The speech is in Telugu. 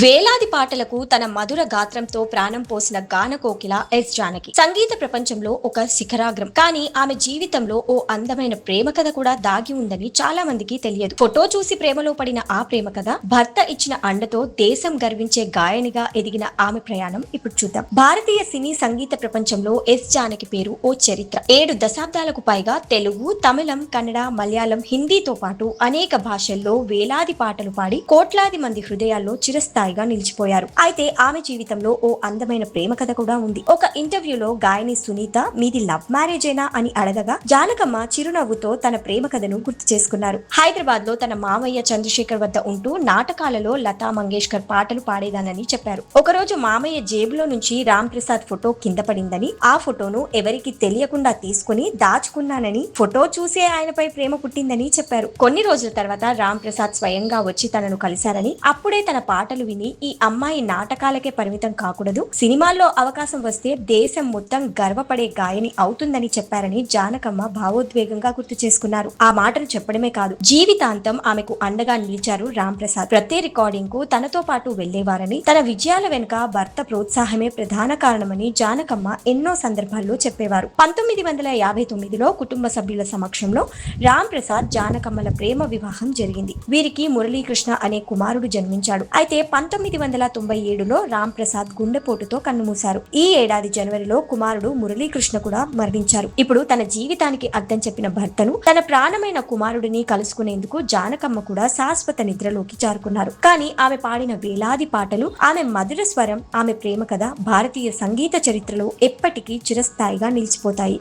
వేలాది పాటలకు తన మధుర గాత్రంతో ప్రాణం పోసిన గానకోకిల ఎస్ జానకి సంగీత ప్రపంచంలో ఒక శిఖరాగ్రం. కానీ ఆమె జీవితంలో ఓ అందమైన ప్రేమ కథ కూడా దాగి ఉందని చాలా మందికి తెలియదు. ఫోటో చూసి ప్రేమలో పడిన ఆ ప్రేమ కథ, భర్త ఇచ్చిన అండతో దేశం గర్వించే గాయనిగా ఎదిగిన ఆమె ప్రయాణం ఇప్పుడు చూద్దాం. భారతీయ సినీ సంగీత ప్రపంచంలో ఎస్ జానకి పేరు ఓ చరిత్ర. 7 దశాబ్దాలకు పైగా తెలుగు, తమిళం, కన్నడ, మలయాళం, హిందీతో పాటు అనేక భాషల్లో వేలాది పాటలు పాడి కోట్లాది మంది హృదయాల్లో చిరస్థాయిగా నిలిచిపోయారు. అయితే ఆమె జీవితంలో ఓ అందమైన ప్రేమ కథ కూడా ఉంది. ఒక ఇంటర్వ్యూలో గాయని సునీత, మీది లవ్ మ్యారేజేనా అని అడగగా జానకమ్మ చిరునవ్వుతో తన ప్రేమ కథను గుర్తు చేసుకున్నారు. హైదరాబాద్ లో తన మామయ్య చంద్రశేఖర్ వద్ద ఉంటూ నాటకాలలో లతా మంగేష్కర్ పాటలు పాడేదానని చెప్పారు. ఒకరోజు మామయ్య జేబులో నుంచి రామ్ ప్రసాద్ ఫోటో కింద పడిందని, ఆ ఫోటోను ఎవరికి తెలియకుండా తీసుకుని దాచుకున్నానని, ఫోటో చూసే ఆయనపై ప్రేమ పుట్టిందని చెప్పారు. కొన్ని రోజుల తర్వాత రామ్ ప్రసాద్ స్వయంగా వచ్చి తనను కలిశారని, అప్పుడే తన పాటలు విని ఈ అమ్మాయి నాటకాలకే పరిమితం కాకూడదు, సినిమాల్లో అవకాశం వస్తే దేశం మొత్తం గర్వపడే గాయని అవుతుందని చెప్పారని జానకమ్మ భావోద్వేగంగా గుర్తు చేసుకున్నారు. ఆ మాటలు చెప్పడమే కాదు, జీవితాంతం ఆమెకు అండగా నిలిచారు రామ్ ప్రసాద్. ప్రతి రికార్డింగ్ కు తనతో పాటు వెళ్లేవారని, తన విజయాల వెనుక భర్త ప్రోత్సాహమే ప్రధాన కారణమని జానకమ్మ ఎన్నో సందర్భాల్లో చెప్పేవారు. 1959లో కుటుంబ సభ్యుల సమక్షంలో రామ్ ప్రసాద్, జానకమ్మల ప్రేమ వివాహం జరిగింది. వీరికి మురళీకృష్ణ అనే కుమారుడు జన్మించాడు. అయితే 1997లో రామ్ ప్రసాద్ గుండెపోటుతో కన్నుమూశారు. ఈ ఏడాది జనవరిలో కుమారుడు మురళీకృష్ణ కూడా మరణించారు. ఇప్పుడు తన జీవితానికి అర్థం చెప్పిన భర్తను, తన ప్రాణమైన కుమారుడిని కలుసుకునేందుకు జానకమ్మ కూడా శాశ్వత నిద్రలోకి జారుకున్నారు. కానీ ఆమె పాడిన వేలాది పాటలు, ఆమె మధుర స్వరం, ఆమె ప్రేమ కథ భారతీయ సంగీత చరిత్రలో ఎప్పటికీ చిరస్థాయిగా నిలిచిపోతాయి.